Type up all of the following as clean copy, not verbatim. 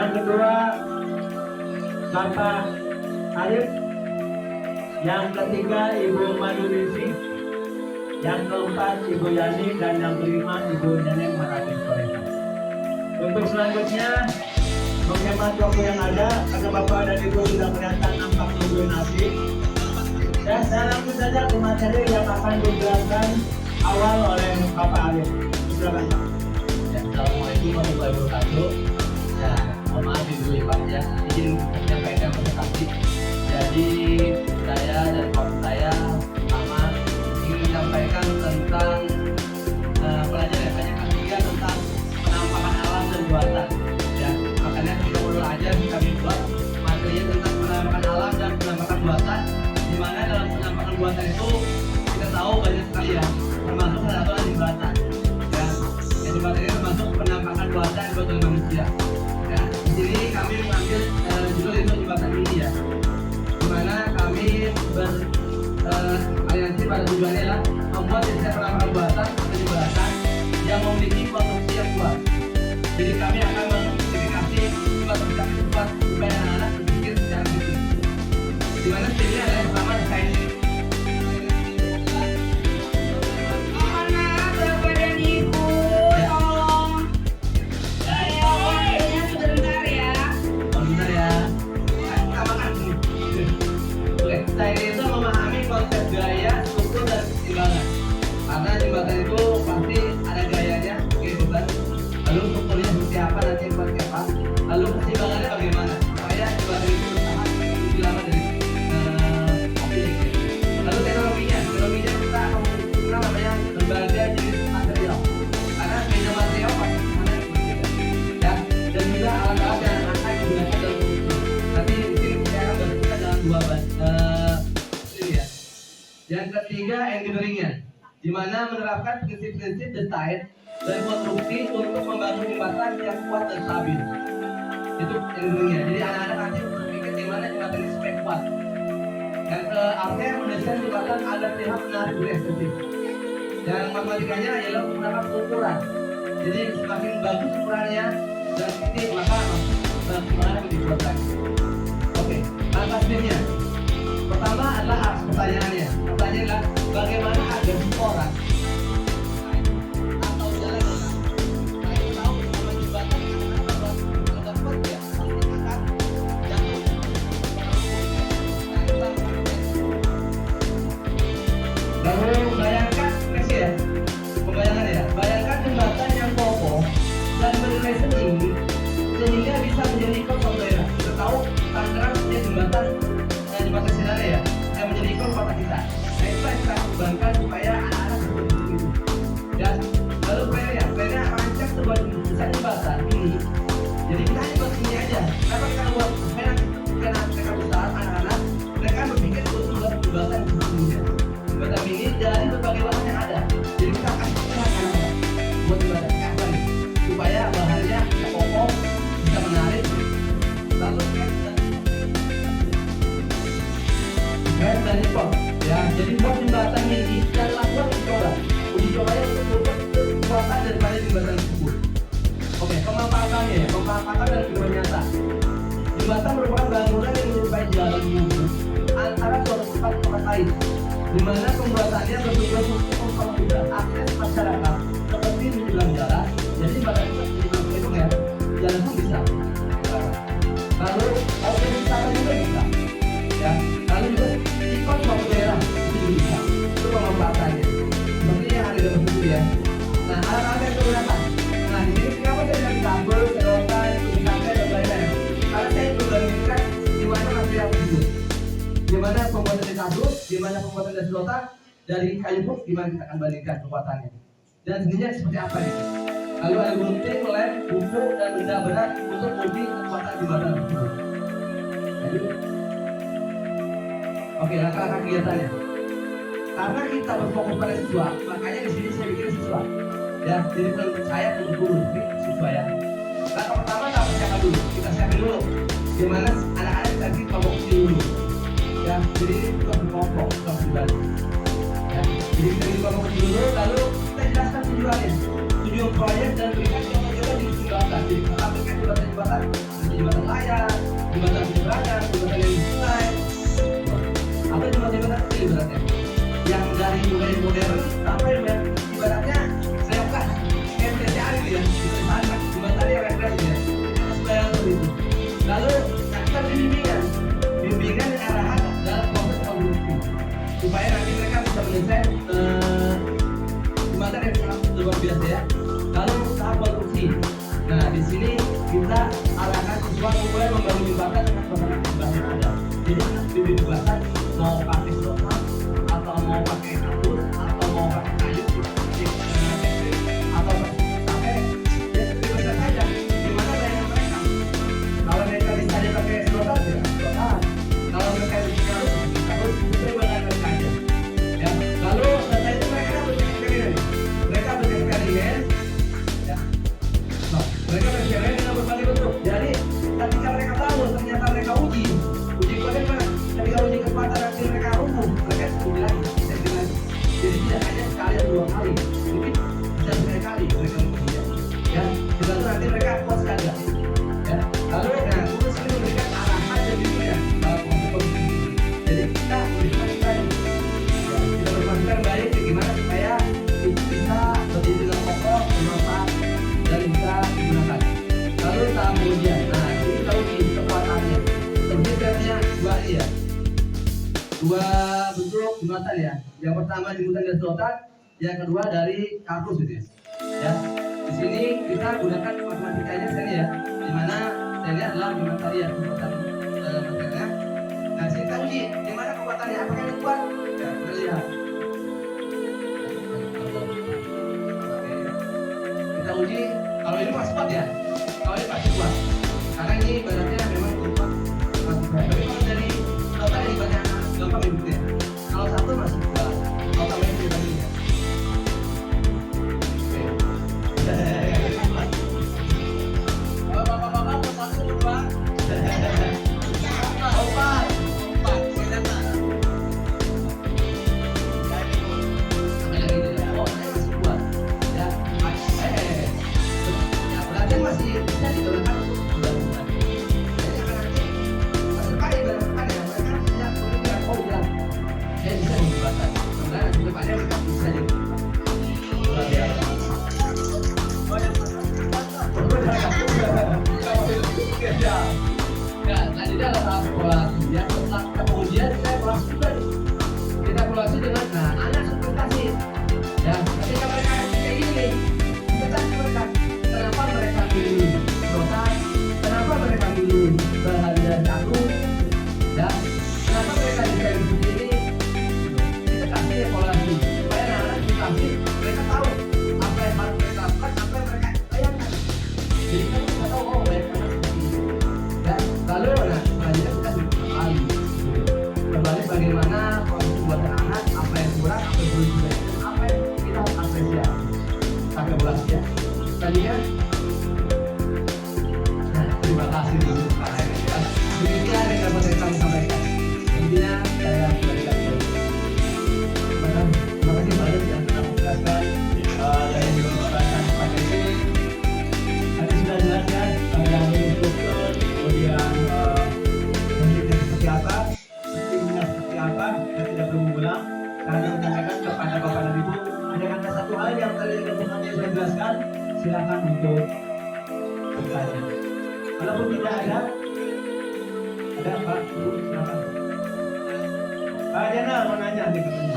Yang kedua Bapak Arif. Yang ketiga Ibu Madunisi. Yang keempat Ibu Yani, dan yang kelima Ibu Nenek Maratis Korea. Untuk selanjutnya menghemat waktu yang ada, karena Bapak dan Ibu sudah kelihatan nampak lebih nasi. Dan saya langsung saja ke materi yang akan dijelaskan awal oleh Bapak Arif. Silakan Pak. Ya, Assalamualaikum warahmatullahi wabarakatuh. Ya, mohon maaf Ibu Ibu ya, izin menyampaikan presentasi. Jadi saya dan kawan saya sama ingin menyampaikan tentang pelajaran ketiga tentang penampakan alam dan buatan. Ya, makanya kita perlu aja kami buat materi tentang penampakan alam dan penampakan buatan. Di mana dalam penampakan buatan itu kita tahu banyak sekali ya, termasuk salah satu jembatan. Ya, jembatan ini termasuk penampakan buatan buat manusia. Ya, di sini kami mengambil judul itu jembatan ini ya, dimana kami beraliansi pada tujuannya adalah membuat desain penampakan buatan atau jembatan yang memiliki konstruksi yang kuat. Jadi kami akan mengidentifikasi jembatan kuat supaya anak-anak berpikir secara kritis. Dimana sini ada yang pertama desain. Karena jembatan itu pasti ada gayanya, gitu kan. Lalu strukturnya seperti apa, nanti seperti apa. Lalu keseimbangannya bagaimana supaya jembatan itu bertahan lebih lama dari api. Lalu teknologinya kita menggunakan namanya berbagai jenis material. Karena beda material pasti ada yang berbeda. Ya, dan juga alat-alat yang akan digunakan dalam produksi. Nanti di sini saya akan berbicara dalam dua ini ya. Yang ketiga engineeringnya, di mana menerapkan prinsip-prinsip desain dan konstruksi untuk membangun jembatan yang kuat dan stabil. Itu engineeringnya. Jadi anak-anak nanti berpikir di mana jembatan ini supaya kuat. Yang keempat mendesain jembatan agar terlihat menarik dan estetik. Yang matematikanya adalah menggunakan ukuran. Jadi semakin bagus ukurannya dan titik maka gimana dibuat lagi. Oke, langkah stepnya. Pertama adalah pertanyaannya. Pertanyaannya adalah bagaimana agar orang atau jalan saya tahu nama jembatan karena ada dapat ya pasti akan jatuh. Lalu bayangkan next ya, pembayangan ya. Bayangkan jembatan yang kokoh dan bernilai tinggi sehingga bisa menjadi ikon suatu daerah. Kita tahu Tangerang punya jembatan Sinare ya, yang menjadi ikon kota kita. Nah itu yang kita kembangkan supaya anak-anak berpikir itu. Dan lalu plannya rancang sebuah desain jembatan ini. Jadi kita hanya buat ini aja. Kenapa kita buat supaya mereka besar anak-anak mereka berpikir buat jembatan sebelumnya. Jembatan ini dari berbagai bahan yang ada. Jadi kita akan anak-anak buat jembatan apa nih? Supaya bahannya kokoh, bisa menarik. Lalu dan impor ya, jadi buat jembatan ini dan lakukan uji cobanya untuk mengukur kekuatan daripada jembatan tersebut. Oke, pemanfaatannya ya, pemanfaatan dan kehidupan nyata. Jembatan merupakan bangunan yang menyerupai jalan umum antara suatu tempat ke tempat lain, di mana pembuatannya bertujuan untuk mempermudah akses masyarakat seperti menjelang jalan. Jadi jembatan itu ya, jalan pun bisa. Lalu objek wisata juga bisa. Ya, lalu juga ikon suatu daerah itu bisa. Itu pemanfaatannya. Seperti yang ada dalam buku ya. Nah, alat-alat yang digunakan. Nah, di sini kenapa saya bilang kabel, sedotan, sampai dan lain-lain. Karena saya berbandingkan di mana material tersebut, di mana pembuatan dari kabel, di mana pembuatan dari sedotan, dari kayu pun, di mana kita akan bandingkan kekuatannya. Dan sebenarnya seperti apa nih? Lalu ada gunting, lem, buku, dan benda berat untuk uji kekuatan jembatan tersebut. Jadi, oke, langkah-langkah kegiatannya. Karena kita berfokus pada siswa, makanya di sini saya bikin siswa. Ya, jadi saya untuk guru, siswa ya. Langkah pertama kita persiapkan dulu, kita siapin dulu. Gimana anak-anak tadi kelompok kecil dulu. Ya, jadi ini kita berkelompok, kita pribadi. Ya, jadi kita di kelompok kecil dulu, lalu kita jelaskan tujuannya, tujuan proyek dan berikan contoh-contoh di jembatan. Jadi kita aplikasi jembatan jembatan penyeberangan, jembatan yang di sungai, atau jembatan kecil ibaratnya, yang dari mulai modern sampai yang ibaratnya saya buka MTCA gitu ya, jembatan yang rekreasi ya, supaya seperti itu. Lalu kita beri bimbingan arahan dalam proses konstruksi, supaya nanti mereka bisa mendesain jembatan yang sangat luar biasa ya. Lalu tahap konstruksi. Nah di sini kita arahkan siswa mulai membangun jembatan dengan bahan yang ada. Jadi bibit jembatan mau pakai selokan atau mau pakai kabut atau mau pakai kayu atau pakai ya bebas saja. Gimana mereka? Kalau mereka bisa pakai selokan ya selokan. Kalau mereka bisa kabut itu bagaimana mereka aja. Ya. Lalu setelah itu mereka bereksperimen. Mereka bereksperimen. Ya. Nah, mereka bereksperimen dengan berbagai bentuk. Jadi ketika mereka tahu ternyata mereka uji bagaimana? Ketika uji kekuatan nanti mereka umum, mereka uji lagi. Jadi tidak hanya sekali atau dua kali, mungkin bisa sekali mereka menguji ya. Setelah itu nanti mereka puas saja. Ya. Lalu nah, terus ini memberikan arahan dan bimbingan dalam proses ini. Jadi kita berikan kita berpikir baik bagaimana supaya itu bisa berdiri dalam pokok, bermanfaat dan bisa digunakan. Lalu tahap ujian. Nah, ini kita uji kekuatannya. Terjadinya dua bentuk jembatan ya. Yang pertama jembatan dari selokan, yang kedua dari kampus gitu ya. Ya. Di sini kita gunakan matematikanya sini ya. Di mana ini adalah jembatan ya, jembatan materialnya. Nah, sini kita uji di mana kekuatannya, apakah ini kuat? Ya, kita lihat. Kita uji kalau ini masih kuat ya. Kalau ini pasti kuat. Karena ini ibaratnya memang kuat. Tapi kalau dari total ini banyak gampang ibu ya. Kalau satu masih kuat, kalau tambahin kita ini ya. Oke. Bapak-bapak mau satu dua. Opat. Oh, saya masih kuat. Ya, ya berarti masih bisa digunakan untuk pembangunan. Saya bisa menggunakan, sebenarnya juga pada mereka bisa juga. Ya, selanjutnya adalah tahap evaluasi. Ya, setelah pengujian kita evaluasi juga nih. Kita evaluasi dengan, nah, anak ekspektasi. Ya, ketika mereka kayak gini, kita tanya mereka, kenapa mereka pilih selokan, kenapa mereka pilih bahan dari aku, ya, kenapa mereka desain begini. Kasih evaluasi supaya anak-anak dikasih mereka tahu apa yang harus mereka lakukan, apa yang mereka bayangkan. Jadi kita bisa tahu oh mereka seperti ini. Dan lalu nah selanjutnya kita kembali bagaimana proses pembuatan anak, apa yang kurang, apa yang perlu diperbaiki, apa yang kita harus apresiasi. Sampai evaluasi ya. Selanjutnya, nah terima kasih dulu Pak Heri ya. Demikian yang dapat kami sampaikan. Intinya saya berikan. Terima kasih banyak yang telah menjelaskan dari pembahasan pada ini. Tadi sudah jelaskan yang instruktur, kemudian tekniknya seperti apa, sistemnya seperti apa, kita tidak perlu mengulang. Karena menyampaikan kepada Bapak dan Ibu, ada kata satu hal yang tadi saya jelaskan, silakan untuk bertanya. Walaupun tidak ada Pak, Ibu, silakan. Pak Jana mau nanya nih katanya.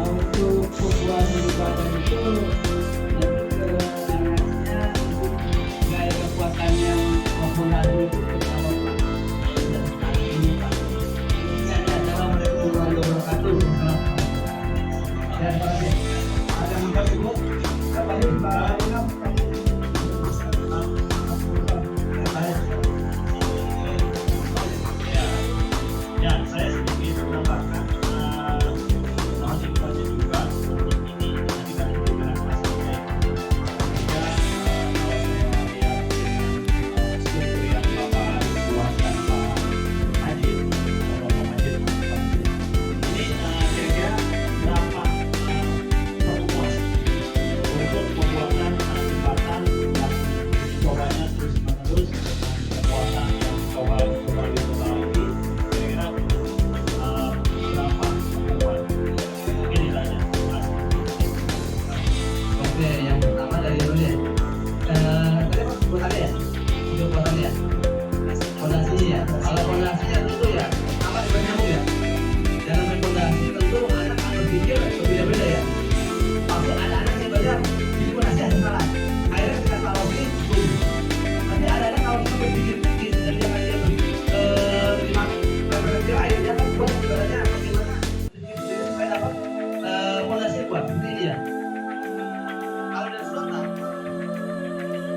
Untuk pembuatan jembatan itu gaya kekuatannya maupun lalu itu pertama dan kali ini Pak ini adalah Assalamualaikum warahmatullahi wabarakatuh. Dan ada muka ibu kembali Pak ya saya sedikit menambahkan mohon dibaca juga ini tadi kan juga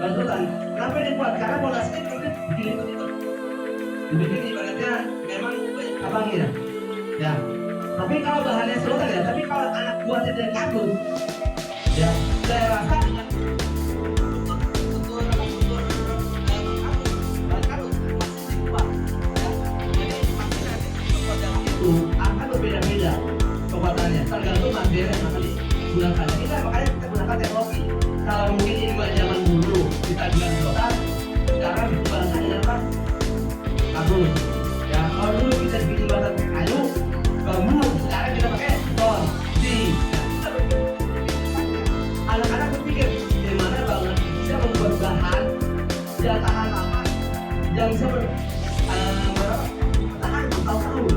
Konsultan. Kenapa ini kuat? Karena fondasinya itu begini begitu. Begini ibaratnya memang abangnya. Ya. Tapi kalau bahannya sultan ya, tapi kalau anak buahnya dari kardus, ya saya rasa dengan itu akan berbeda-beda kekuatannya tergantung material yang akan digunakan. Kita makanya kita gunakan teknologi. Kalau mungkin ini zaman dulu kita bilang sultan, sekarang dikembangkan dengan apa? Kardus. Ya, kalau dulu kita bikin bahan kayu, bambu, sekarang kita pakai beton, besi. Anak-anak berpikir gimana banget bisa membuat bahan yang tahan lama, yang bisa bertahan bertahun-tahun.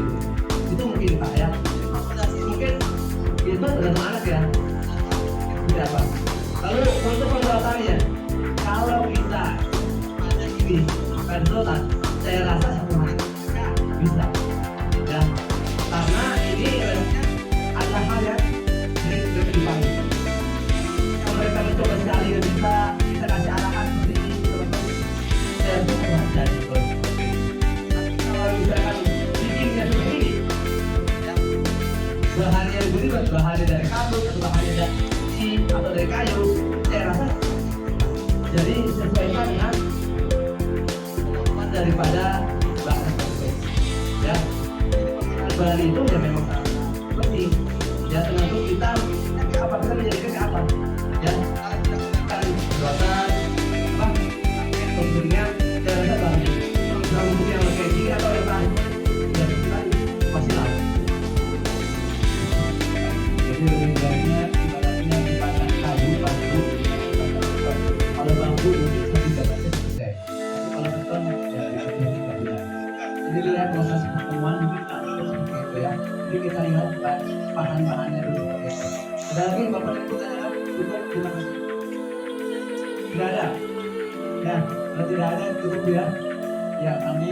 Itu mungkin Pak ya. Mungkin itu tergantung anak ya. Tidak apa. Lalu untuk pembuatannya, kalau kita ada ini konsultan, saya rasa satu hari bisa ya, karena ini ada hal yang lebih dipanggil. Kalau mereka mencoba sekali nggak bisa, kita kasih arahan seperti ini, teman-teman. Saya tuh mengajar gitu. Kalau misalkan bikinnya seperti ini, ya, bahannya berubah, bahannya dari kardus atau bahannya dari besi atau dari kayu, saya rasa jadi sesuaikan dengan kemampuan daripada bahan tersebut. Ya, bahan itu ya memang sangat penting. Ya, tergantung kita apa kita menjadikan apa. Ya, kita gunakan buatan apa? Tentunya saya rasa bahan untuk yang kayak gini atau yang lain tidak bisa masih lama. Jadi lebih baiknya ibaratnya dipasang kayu, bambu. Kalau bambu mungkin lebih dapat selesai. Kalau beton ya tidak bisa. Jadi lihat proses pertemuan mungkin seperti itu ya. Jadi kita lihat bahan-bahannya dulu seperti itu. Ada lagi Bapak Ibu tanyakan? Cukup, terima kasih. Tidak ada. Ya, kalau tidak ada cukup ya. Ya, kami